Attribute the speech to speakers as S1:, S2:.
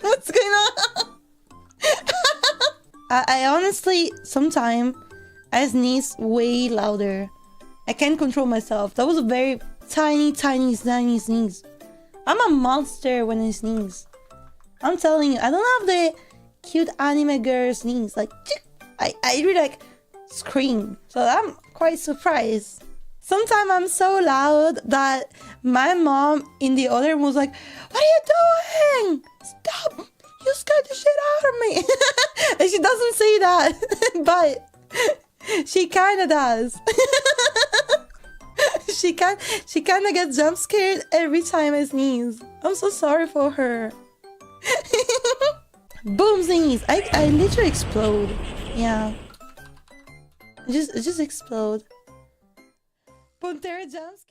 S1: What's going on? I honestly, sometimes I sneeze way louder. I can't control myself. That was a very tiny sneeze. I'm a monster when I sneeze. I'm telling you, I don't have the cute anime girl sneeze. Like, I really like scream. So I'm quite surprised. Sometimes I'm so loud that my mom in the other room was like, "What are you doing? Stop! You scared the shit out of me." And she doesn't say that, but she kind of does. She kind of gets jump scared every time I sneeze. I'm so sorry for her. Boom, sneeze! I literally explode. Yeah. It just explode. Pantera jump scare.